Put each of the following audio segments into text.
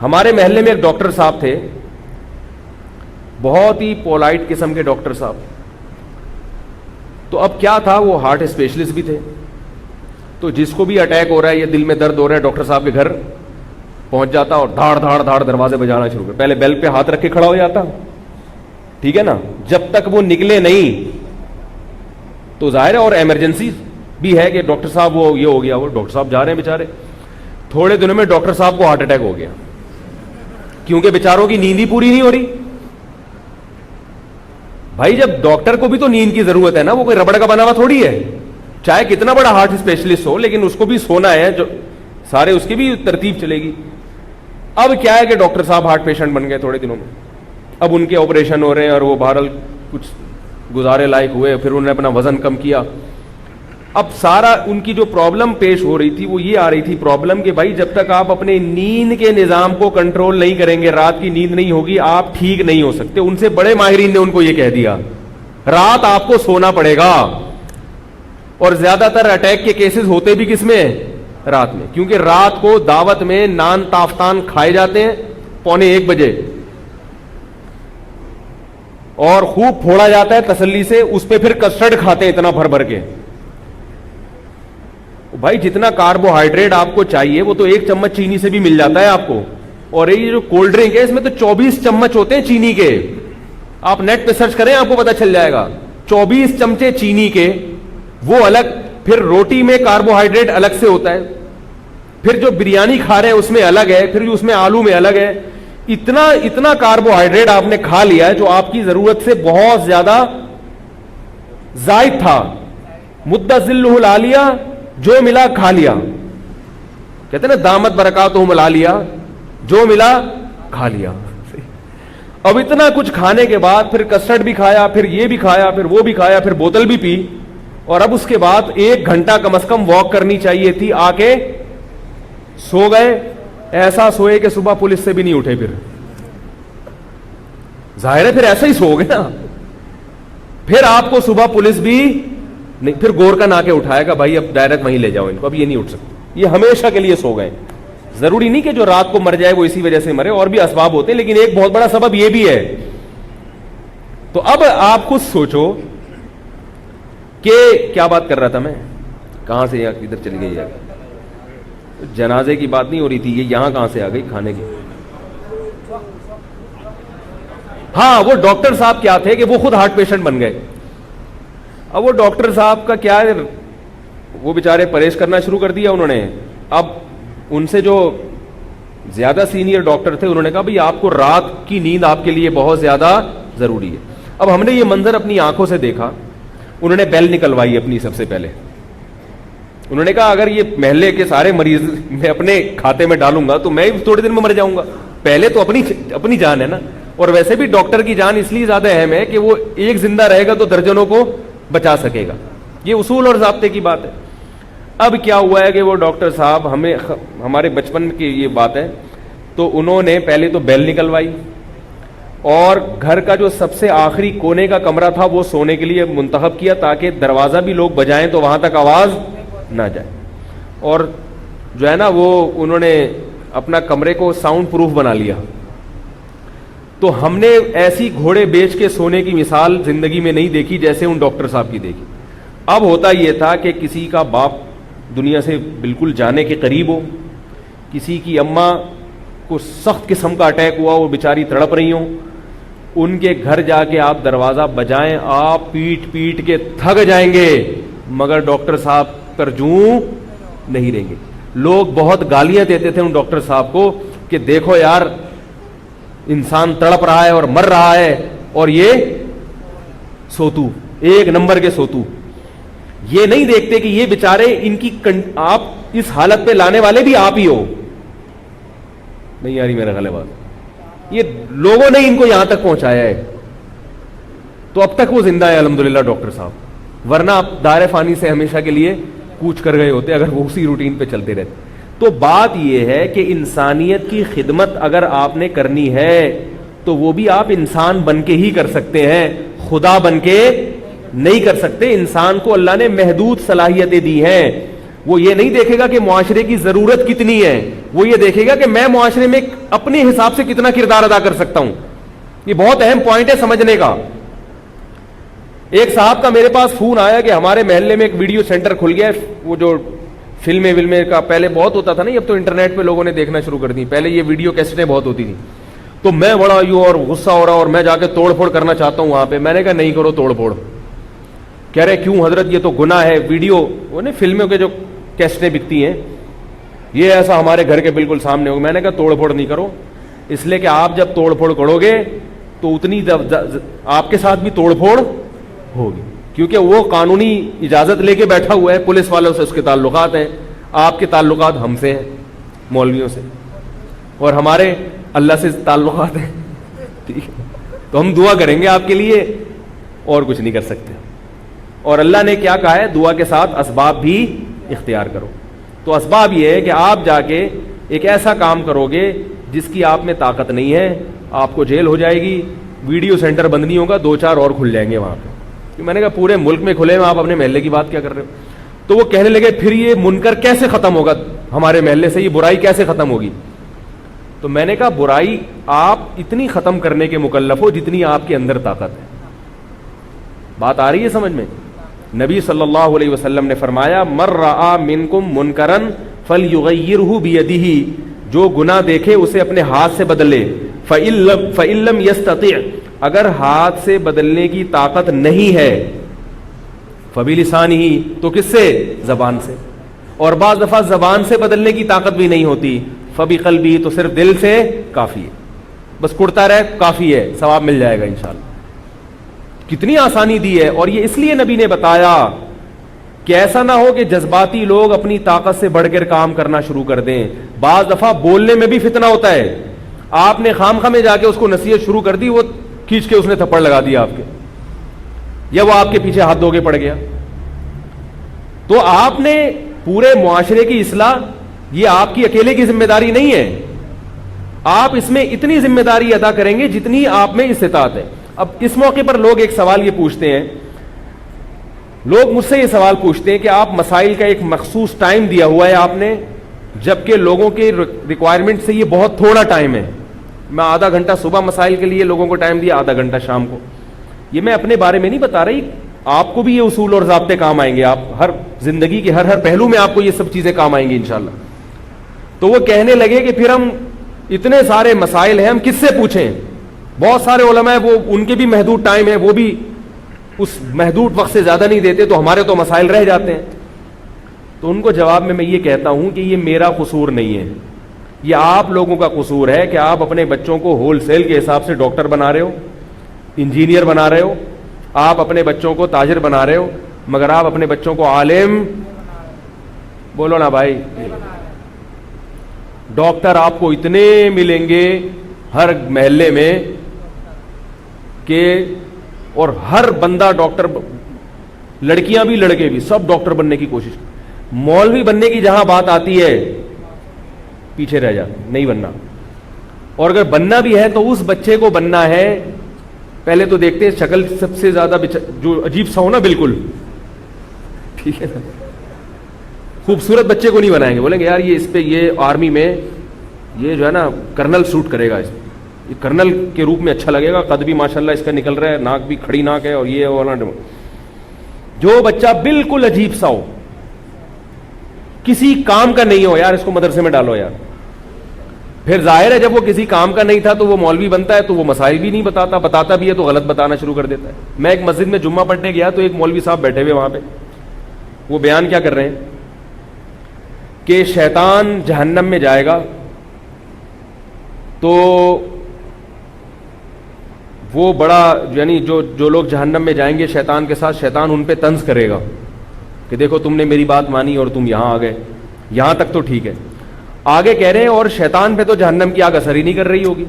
ہمارے محلے میں ایک ڈاکٹر صاحب تھے, بہت ہی پولائٹ قسم کے ڈاکٹر صاحب. تو اب کیا تھا, وہ ہارٹ اسپیشلسٹ بھی تھے. تو جس کو بھی اٹیک ہو رہا ہے یا دل میں درد ہو رہا ہے, ڈاکٹر صاحب کے گھر پہنچ جاتا اور دھاڑ دھاڑ دھاڑ دروازے بجانا شروع کر. پہلے بیل پہ ہاتھ رکھ کے کھڑا ہو جاتا, ٹھیک ہے نا, جب تک وہ نکلے نہیں تو ظاہر ہے. اور ایمرجنسی بھی ہے کہ ڈاکٹر صاحب وہ یہ ہو گیا, وہ ڈاکٹر صاحب جا رہے ہیں بیچارے. تھوڑے دنوں میں ڈاکٹر صاحب کو ہارٹ اٹیک ہو گیا, کیونکہ بیچاروں کی نیند ہی پوری نہیں ہو رہی. بھائی جب ڈاکٹر کو بھی تو نیند کی ضرورت ہے نا, وہ کوئی ربڑ کا بنا ہوا تھوڑی ہے, چاہے کتنا بڑا ہارٹ اسپیشلسٹ ہو, لیکن اس کو بھی سونا ہے, جو سارے اس کی بھی ترتیب چلے گی. اب کیا ہے کہ ڈاکٹر صاحب ہارٹ پیشنٹ بن گئے تھوڑے دنوں میں. اب ان کے آپریشن ہو رہے ہیں اور وہ بہرحال کچھ گزارے لائق ہوئے. پھر انہوں نے اپنا وزن کم کیا. اب سارا ان کی جو پرابلم پیش ہو رہی تھی وہ یہ آ رہی تھی پرابلم کہ بھائی جب تک آپ اپنے نیند کے نظام کو کنٹرول نہیں کریں گے, رات کی نیند نہیں ہوگی, آپ ٹھیک نہیں ہو سکتے. ان سے بڑے ماہرین نے ان کو یہ کہہ دیا, رات آپ کو سونا پڑے گا. اور زیادہ تر اٹیک کے کیسز ہوتے بھی کس میں, رات میں, کیونکہ رات کو دعوت میں نان تافتان کھائے جاتے ہیں 1:45 بجے, اور خوب پھوڑا جاتا ہے تسلی سے, اس پہ پھر کسٹرڈ کھاتے ہیں اتنا بھر بھر کے. بھائی جتنا کاربوہائیڈریٹ آپ کو چاہیے وہ تو 1 چمچ چینی سے بھی مل جاتا ہے آپ کو. اور یہ جو کولڈ ڈرنک ہے اس میں تو 24 چمچ ہوتے ہیں چینی کے. آپ نیٹ پہ سرچ کریں آپ کو پتا چل جائے گا. 24 چمچے چینی کے, وہ الگ. پھر روٹی میں کاربوہائیڈریٹ الگ سے ہوتا ہے, پھر جو بریانی کھا رہے ہیں اس میں الگ ہے, پھر اس میں آلو میں الگ ہے. اتنا کاربوہائیڈریٹ آپ نے کھا لیا ہے جو آپ کی ضرورت سے بہت زیادہ زائد تھا. مدہ ذلہ العالیہ, جو ملا کھا لیا. کہتے ہیں نا دامت برکاتہم العالیہ, جو ملا کھا لیا. اب اتنا کچھ کھانے کے بعد پھر کسٹرڈ بھی کھایا, پھر یہ بھی کھایا, پھر وہ بھی کھایا, پھر بوتل بھی پی, اور اب اس کے بعد 1 گھنٹہ کم از کم واک کرنی چاہیے تھی. آ کے سو گئے, ایسا سوئے کہ صبح پولیس سے بھی نہیں اٹھے. پھر ظاہر ہے پھر ایسا ہی سو گئے نا, پھر آپ کو صبح پولیس بھی نہیں, پھر گور کا نہ کے اٹھائے گا بھائی اب ڈائریکٹ وہیں لے جاؤ ان کو, اب یہ نہیں اٹھ سکتے. یہ ہمیشہ کے لیے سو گئے. ضروری نہیں کہ جو رات کو مر جائے وہ اسی وجہ سے مرے, اور بھی اسباب ہوتے ہیں, لیکن ایک بہت بڑا سبب یہ بھی ہے. تو اب آپ خود سوچو کہ کیا بات کر رہا تھا میں, کہاں سے ادھر چلی گئی ہے. جنازے کی بات نہیں ہو رہی تھی, یہ یہاں کہاں سے آ گئی کھانے کی. ہاں وہ ڈاکٹر صاحب کیا تھے کہ وہ خود ہارٹ پیشنٹ بن گئے. اب وہ ڈاکٹر صاحب کا کیا ہے, وہ بیچارے پرہیز کرنا شروع کر دیا انہوں نے. اب ان سے جو زیادہ سینئر ڈاکٹر تھے انہوں نے کہا بھئی آپ کو رات کی نیند آپ کے لیے بہت زیادہ ضروری ہے. اب ہم نے یہ منظر اپنی آنکھوں سے دیکھا. انہوں نے بیل نکلوائی اپنی سب سے پہلے. انہوں نے کہا اگر یہ محلے کے سارے مریض میں اپنے کھاتے میں ڈالوں گا تو میں تھوڑے دن میں مر جاؤں گا. پہلے تو اپنی جان ہے نا, اور ویسے بھی ڈاکٹر کی جان اس لیے زیادہ اہم ہے کہ وہ ایک زندہ رہے گا تو درجنوں کو بچا سکے گا. یہ اصول اور ضابطے کی بات ہے. اب کیا ہوا ہے کہ وہ ڈاکٹر صاحب, ہمارے بچپن کی یہ بات ہے, تو انہوں نے پہلے تو بیل نکلوائی, اور گھر کا جو سب سے آخری کونے کا کمرہ تھا وہ سونے کے لیے منتخب کیا تاکہ دروازہ بھی لوگ بجائیں تو وہاں تک آواز نہ جائے. اور جو ہے نا وہ انہوں نے اپنا کمرے کو ساؤنڈ پروف بنا لیا. تو ہم نے ایسی گھوڑے بیچ کے سونے کی مثال زندگی میں نہیں دیکھی جیسے ان ڈاکٹر صاحب کی دیکھی. اب ہوتا یہ تھا کہ کسی کا باپ دنیا سے بالکل جانے کے قریب ہو, کسی کی اماں کو سخت قسم کا اٹیک ہوا, وہ بیچاری تڑپ رہی ہوں, ان کے گھر جا کے آپ دروازہ بجائیں, آپ پیٹ پیٹ کے تھک جائیں گے, مگر ڈاکٹر صاحب پر جوں نہیں رہیں گے. لوگ بہت گالیاں دیتے تھے ان ڈاکٹر صاحب کو کہ دیکھو یار انسان تڑپ رہا ہے اور مر رہا ہے, اور یہ سوتو, 1 نمبر کے سوتو. یہ نہیں دیکھتے کہ یہ بیچارے ان کی آپ اس حالت پہ لانے والے بھی آپ ہی ہو. نہیں یاری میرا غلط بات, یہ لوگوں نے ان کو یہاں تک پہنچایا ہے. تو اب تک وہ زندہ ہے الحمدللہ ڈاکٹر صاحب, ورنہ آپ دار فانی سے ہمیشہ کے لیے کوچ کر گئے ہوتے اگر وہ اسی روٹین پہ چلتے رہتے. تو بات یہ ہے کہ انسانیت کی خدمت اگر آپ نے کرنی ہے تو وہ بھی آپ انسان بن کے ہی کر سکتے ہیں, خدا بن کے نہیں کر سکتے. انسان کو اللہ نے محدود صلاحیتیں دی ہیں. وہ یہ نہیں دیکھے گا کہ معاشرے کی ضرورت کتنی ہے, وہ یہ دیکھے گا کہ میں معاشرے میں اپنے حساب سے کتنا کردار ادا کر سکتا ہوں. یہ بہت اہم پوائنٹ ہے سمجھنے کا. ایک صاحب کا میرے پاس فون آیا کہ ہمارے محلے میں ایک ویڈیو سینٹر کھل گیا ہے, وہ جو فلمیں کا پہلے بہت ہوتا تھا نا, اب تو انٹرنیٹ پہ لوگوں نے دیکھنا شروع کر دی, پہلے یہ ویڈیو کیسٹیں بہت ہوتی تھیں. تو میں بڑا یوں اور غصہ ہو رہا اور میں جا کے توڑ پھوڑ کرنا چاہتا ہوں وہاں پہ. میں نے کہا نہیں کرو توڑ پھوڑ. کہہ رہے کیوں حضرت, یہ تو گناہ ہے, ویڈیو وہ نا فلموں کے جو کیسٹیں بکتی ہیں یہ ایسا ہمارے گھر کے بالکل سامنے ہوگا. میں نے کہا توڑ پھوڑ نہیں کرو, اس لیے کہ آپ جب توڑ پھوڑ کرو گے تو اتنی آپ کے ساتھ بھی توڑ پھوڑ ہوگی, کیونکہ وہ قانونی اجازت لے کے بیٹھا ہوا ہے, پولیس والوں سے اس کے تعلقات ہیں, آپ کے تعلقات ہم سے ہیں مولویوں سے, اور ہمارے اللہ سے تعلقات ہیں. ٹھیک ہے, تو ہم دعا کریں گے آپ کے لیے اور کچھ نہیں کر سکتے. اور اللہ نے کیا کہا ہے, دعا کے ساتھ اسباب بھی اختیار کرو. تو اسباب یہ ہے کہ آپ جا کے ایک ایسا کام کرو گے جس کی آپ میں طاقت نہیں ہے, آپ کو جیل ہو جائے گی, ویڈیو سینٹر بند نہیں ہوگا, 2-4 اور کھل جائیں گے وہاں پہ. میں نے کہا پورے ملک میں کھلے ہیں, آپ اپنے محلے کی بات کیا کر رہے ہو. تو وہ کہنے لگے پھر یہ منکر کیسے ختم ہوگا, ہمارے محلے سے یہ برائی کیسے ختم ہوگی. تو میں نے کہا برائی آپ اتنی ختم کرنے کے مکلف ہو جتنی آپ کے اندر طاقت ہے. بات آ رہی ہے سمجھ میں. نبی صلی اللہ علیہ وسلم نے فرمایا مر رآ منکم منکرن فلیغیرہ بیدہ, جو گناہ دیکھے اسے اپنے ہاتھ سے بدل لے. فإن لم یستطع, اگر ہاتھ سے بدلنے کی طاقت نہیں ہے, فبلسانہ, تو کس سے, زبان سے, اور بعض دفعہ زبان سے بدلنے کی طاقت بھی نہیں ہوتی, فبقلبہ, تو صرف دل سے کافی ہے, بس کڑتا رہے کافی ہے, ثواب مل جائے گا انشاءاللہ. کتنی آسانی دی ہے. اور یہ اس لیے نبی نے بتایا کہ ایسا نہ ہو کہ جذباتی لوگ اپنی طاقت سے بڑھ کر کام کرنا شروع کر دیں. بعض دفعہ بولنے میں بھی فتنہ ہوتا ہے, آپ نے خام میں جا کے اس کو نصیحت شروع کر دی, وہ کھینچ کے اس نے تھپڑ لگا دیا آپ کے, یا وہ آپ کے پیچھے ہاتھ دھو کے پڑ گیا. تو آپ نے پورے معاشرے کی اصلاح, یہ آپ کی اکیلے کی ذمہ داری نہیں ہے, آپ اس میں اتنی ذمہ داری ادا کریں گے جتنی آپ میں استطاعت ہے. اب اس موقع پر لوگ ایک سوال یہ پوچھتے ہیں, لوگ مجھ سے یہ سوال پوچھتے ہیں کہ آپ مسائل کا ایک مخصوص ٹائم دیا ہوا ہے آپ نے, جبکہ لوگوں کے ریکوائرمنٹ سے یہ بہت تھوڑا ٹائم ہے. میں آدھا گھنٹہ صبح مسائل کے لیے لوگوں کو ٹائم دیا, آدھا گھنٹہ شام کو. یہ میں اپنے بارے میں نہیں بتا رہی, آپ کو بھی یہ اصول اور ضابطے کام آئیں گے, آپ ہر زندگی کے ہر پہلو میں آپ کو یہ سب چیزیں کام آئیں گی انشاءاللہ. تو وہ کہنے لگے کہ پھر ہم اتنے سارے مسائل ہیں, ہم کس سے پوچھیں. بہت سارے علماء ہیں, وہ ان کے بھی محدود ٹائم ہے, وہ بھی اس محدود وقت سے زیادہ نہیں دیتے, تو ہمارے تو مسائل رہ جاتے ہیں. تو ان کو جواب میں یہ کہتا ہوں کہ یہ میرا قصور نہیں ہے, یہ آپ لوگوں کا قصور ہے کہ آپ اپنے بچوں کو ہول سیل کے حساب سے ڈاکٹر بنا رہے ہو, انجینئر بنا رہے ہو, آپ اپنے بچوں کو تاجر بنا رہے ہو, مگر آپ اپنے بچوں کو عالم, بولو نا بھائی, ڈاکٹر آپ کو اتنے ملیں گے ہر محلے میں کہ, اور ہر بندہ ڈاکٹر, لڑکیاں بھی لڑکے بھی سب ڈاکٹر بننے کی کوشش. مولوی بننے کی جہاں بات آتی ہے پیچھے رہ جاتے, نہیں بننا. اور اگر بننا بھی ہے تو اس بچے کو بننا ہے, پہلے تو دیکھتے ہیں شکل سب سے زیادہ جو عجیب سا ہو نا بالکل, ٹھیک ہے نا, خوبصورت بچے کو نہیں بنائیں گے, بولیں گے یار یہ اس پہ یہ آرمی میں یہ جو ہے نا کرنل سوٹ کرے گا, اس یہ کرنل کے روپ میں اچھا لگے گا, قد بھی ماشاءاللہ اس کا نکل رہا ہے, ناک بھی کھڑی ناک ہے, اور یہ والا. جو بچہ بالکل عجیب سا ہو, کسی کام کا نہیں ہو, یار اس کو مدرسے میں ڈالو یار. پھر ظاہر ہے جب وہ کسی کام کا نہیں تھا تو وہ مولوی بنتا ہے تو وہ مسائل بھی نہیں بتاتا, بتاتا بھی ہے تو غلط بتانا شروع کر دیتا ہے. میں ایک مسجد میں جمعہ پڑھنے گیا تو ایک مولوی صاحب بیٹھے ہوئے وہاں پہ, وہ بیان کیا کر رہے ہیں کہ شیطان جہنم میں جائے گا تو وہ بڑا, یعنی جو لوگ جہنم میں جائیں گے شیطان کے ساتھ, شیطان ان پہ طنز کرے گا کہ دیکھو تم نے میری بات مانی اور تم یہاں آ گئے, یہاں تک تو ٹھیک ہے. آگے کہہ رہے ہیں اور شیطان پہ تو جہنم کی آگ اثر ہی نہیں کر رہی ہوگی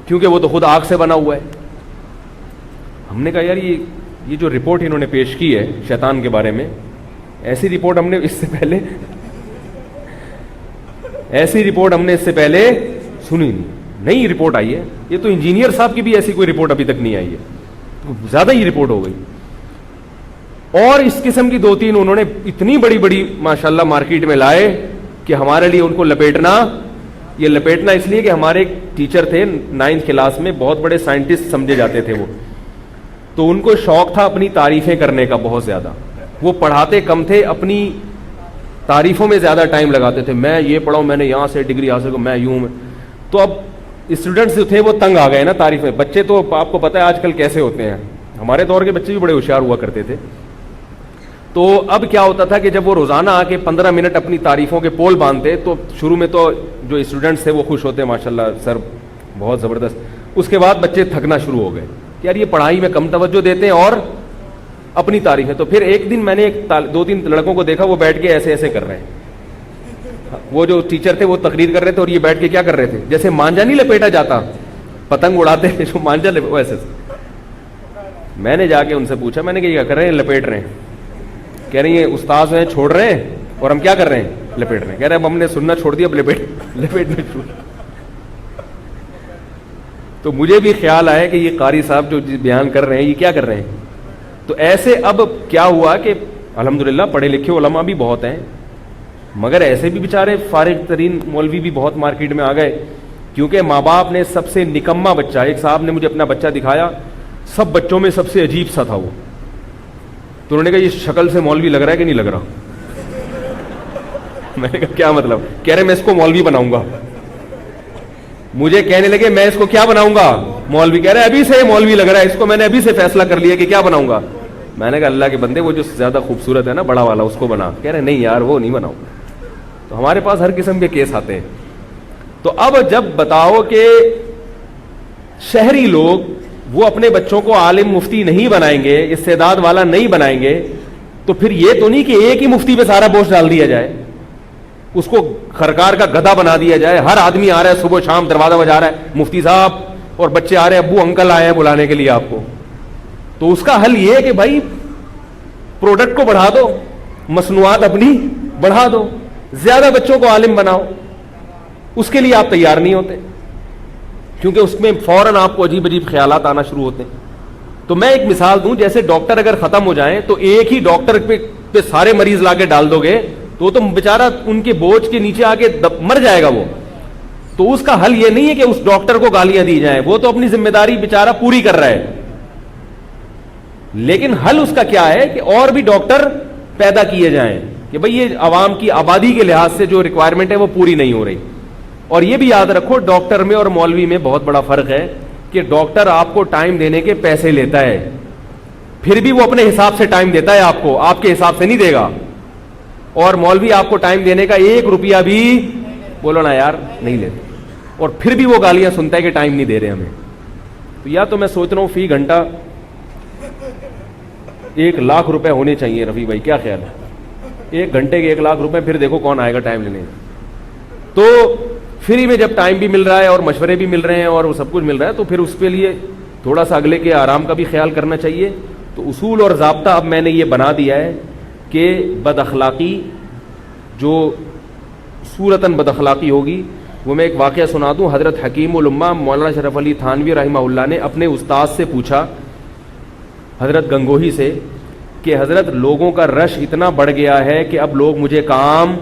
کیونکہ وہ تو خود آگ سے بنا ہوا ہے. ہم نے کہا یار یہ جو رپورٹ انہوں نے پیش کی ہے شیطان کے بارے میں, ایسی رپورٹ ہم نے اس سے پہلے سنی نہیں, نئی رپورٹ آئی ہے. یہ تو انجینئر صاحب کی بھی ایسی کوئی رپورٹ ابھی تک نہیں آئی ہے, تو زیادہ ہی رپورٹ ہو گئی. اور اس قسم کی 2-3 انہوں نے اتنی بڑی بڑی ماشاءاللہ مارکیٹ میں لائے کہ ہمارے لیے ان کو لپیٹنا، یہ لپیٹنا اس لیے کہ ہمارے ایک ٹیچر تھے 9th کلاس میں، بہت بڑے سائنٹسٹ سمجھے جاتے تھے وہ، تو ان کو شوق تھا اپنی تعریفیں کرنے کا بہت زیادہ. وہ پڑھاتے کم تھے، اپنی تعریفوں میں زیادہ ٹائم لگاتے تھے. میں یہ پڑھا ہوں، میں نے یہاں سے ڈگری حاصل کی، میں یوں میں. تو اب اسٹوڈنٹس جو تھے وہ تنگ آ گئے نا تعریفیں. بچے تو آپ کو پتہ ہے آج کل کیسے ہوتے ہیں، ہمارے دور کے بچے بھی بڑے ہوشیار ہوا کرتے تھے. تو اب کیا ہوتا تھا کہ جب وہ روزانہ آ کے 15 منٹ اپنی تعریفوں کے پول باندھتے تو شروع میں تو جو اسٹوڈنٹس تھے وہ خوش ہوتے ماشاءاللہ سر بہت زبردست. اس کے بعد بچے تھکنا شروع ہو گئے کہ یار یہ پڑھائی میں کم توجہ دیتے ہیں اور اپنی تعریفیں. تو پھر ایک دن میں نے 2-3 لڑکوں کو دیکھا وہ بیٹھ کے ایسے ایسے کر رہے ہیں. وہ جو ٹیچر تھے وہ تقریر کر رہے تھے اور یہ بیٹھ کے کیا کر رہے تھے، جیسے مانجا نہیں لپیٹا جاتا پتنگ اڑاتے ہیں جو مانجا ویسے. میں نے جا کے ان سے پوچھا، میں نے کہ کیا کر رہے ہیں؟ لپیٹ رہے ہیں. کہہ رہی ہیں استاذ ہیں چھوڑ رہے ہیں اور ہم کیا کر رہے ہیں؟ لپیٹ رہے ہیں. کہہ رہے ہیں اب ہم نے سننا چھوڑ دیا، اب لپیٹنا شروع. تو مجھے بھی خیال آیا کہ یہ قاری صاحب جو بیان کر رہے ہیں یہ کیا کر رہے ہیں. تو ایسے اب کیا ہوا کہ الحمدللہ پڑھے لکھے علماء بھی بہت ہیں، مگر ایسے بھی بیچارے فارغ ترین مولوی بھی بہت مارکیٹ میں آ گئے، کیونکہ ماں باپ نے سب سے نکما بچہ، ایک صاحب نے مجھے اپنا بچہ دکھایا، سب بچوں میں سب سے عجیب سا تھا وہ. تو انہوں نے کہا یہ شکل سے مولوی لگ رہا ہے کہ نہیں لگ رہا؟ میں نے کہا کیا مطلب؟ کہہ رہے میں اس کو مولوی بناؤں گا. مجھے کہنے لگے میں اس کو کیا بناؤں گا؟ مولوی. کہہ رہے ابھی سے مولوی لگ رہا ہے، اس کو میں نے ابھی سے فیصلہ کر لیا کہ کیا بناؤں گا. میں نے کہا اللہ کے بندے وہ جو زیادہ خوبصورت ہے نا بڑا والا اس کو بنا. کہہ رہے نہیں یار وہ نہیں بناؤں. تو ہمارے پاس ہر قسم کے کیس آتے ہیں. تو اب جب بتاؤ کہ شہری لوگ وہ اپنے بچوں کو عالم مفتی نہیں بنائیں گے، استعداد والا نہیں بنائیں گے، تو پھر یہ تو نہیں کہ ایک ہی مفتی پہ سارا بوجھ ڈال دیا جائے، اس کو خرکار کا گدھا بنا دیا جائے. ہر آدمی آ رہا ہے صبح شام دروازہ بجا رہا ہے مفتی صاحب، اور بچے آ رہے ہیں ابو انکل آئے ہیں بلانے کے لیے آپ کو. تو اس کا حل یہ ہے کہ بھائی پروڈکٹ کو بڑھا دو، مصنوعات اپنی بڑھا دو، زیادہ بچوں کو عالم بناؤ. اس کے لیے آپ تیار نہیں ہوتے کیونکہ اس میں فوراً آپ کو عجیب عجیب خیالات آنا شروع ہوتے ہیں. تو میں ایک مثال دوں، جیسے ڈاکٹر اگر ختم ہو جائیں تو ایک ہی ڈاکٹر پہ سارے مریض لا کے ڈال دو گے تو بیچارہ ان کے بوجھ کے نیچے آ کے مر جائے گا وہ. تو اس کا حل یہ نہیں ہے کہ اس ڈاکٹر کو گالیاں دی جائیں، وہ تو اپنی ذمہ داری بیچارہ پوری کر رہا ہے. لیکن حل اس کا کیا ہے کہ اور بھی ڈاکٹر پیدا کیے جائیں کہ بھئی یہ عوام کی آبادی کے لحاظ سے جو ریکوائرمنٹ ہے وہ پوری نہیں ہو رہی. اور یہ بھی یاد رکھو ڈاکٹر میں اور مولوی میں بہت بڑا فرق ہے کہ ڈاکٹر آپ کو ٹائم دینے کے پیسے لیتا ہے، پھر بھی وہ اپنے حساب سے ٹائم دیتا ہے آپ کو، آپ کے حساب سے نہیں دے گا. اور مولوی آپ کو ٹائم دینے کا 1 روپیہ بھی بولو نا یار نہیں لیتے، اور پھر بھی وہ گالیاں سنتا ہے کہ ٹائم نہیں دے رہے ہمیں. تو یا تو میں سوچ رہا ہوں فی گھنٹہ 1 لاکھ روپے ہونے چاہیے. رفیع بھائی کیا خیال ہے؟ 1 گھنٹے کے 1 لاکھ روپے، پھر دیکھو کون آئے گا ٹائم لینے. تو فری میں جب ٹائم بھی مل رہا ہے اور مشورے بھی مل رہے ہیں اور وہ سب کچھ مل رہا ہے تو پھر اس کے لیے تھوڑا سا اگلے کے آرام کا بھی خیال کرنا چاہیے. تو اصول اور ضابطہ اب میں نے یہ بنا دیا ہے کہ بد اخلاقی جو صورتاً بد اخلاقی ہوگی وہ میں ایک واقعہ سنا دوں. حضرت حکیم الامہ مولانا شرف علی تھانوی رحمہ اللہ نے اپنے استاد سے پوچھا، حضرت گنگوہی سے، کہ حضرت لوگوں کا رش اتنا بڑھ گیا ہے کہ اب لوگ مجھے کام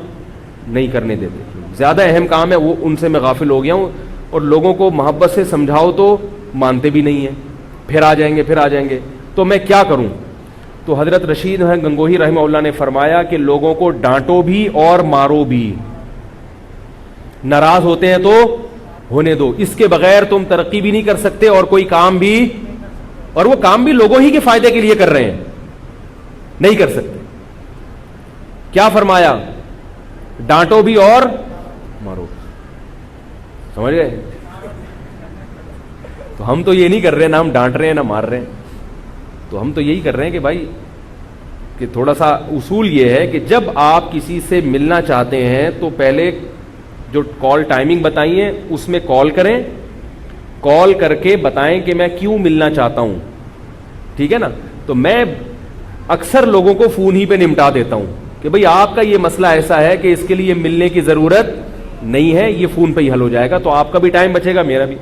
نہیں کرنے دیتے، زیادہ اہم کام ہے وہ ان سے میں غافل ہو گیا ہوں، اور لوگوں کو محبت سے سمجھاؤ تو مانتے بھی نہیں ہیں، پھر آ جائیں گے تو میں کیا کروں. تو حضرت رشید گنگوہی رحمہ اللہ نے فرمایا کہ لوگوں کو ڈانٹو بھی اور مارو بھی، ناراض ہوتے ہیں تو ہونے دو، اس کے بغیر تم ترقی بھی نہیں کر سکتے اور کوئی کام بھی، اور وہ کام بھی لوگوں ہی کے فائدے کے لیے کر رہے ہیں، نہیں کر سکتے. کیا فرمایا؟ ڈانٹو بھی اور مارو. سمجھ گئے؟ تو ہم تو یہ نہیں کر رہے، نہ ہم ڈانٹ رہے ہیں نہ مار رہے ہیں. تو ہم تو یہی کر رہے ہیں کہ بھائی کہ تھوڑا سا اصول یہ ہے کہ جب آپ کسی سے ملنا چاہتے ہیں تو پہلے جو کال ٹائمنگ بتائی ہے اس میں کال کریں، کال کر کے بتائیں کہ میں کیوں ملنا چاہتا ہوں. ٹھیک ہے نا؟ تو میں اکثر لوگوں کو فون ہی پہ نمٹا دیتا ہوں کہ بھئی آپ کا یہ مسئلہ ایسا ہے کہ اس کے لیے ملنے کی ضرورت نہیں ہے، یہ فون پہ ہی حل ہو جائے گا، تو آپ کا بھی ٹائم بچے گا میرا بھی.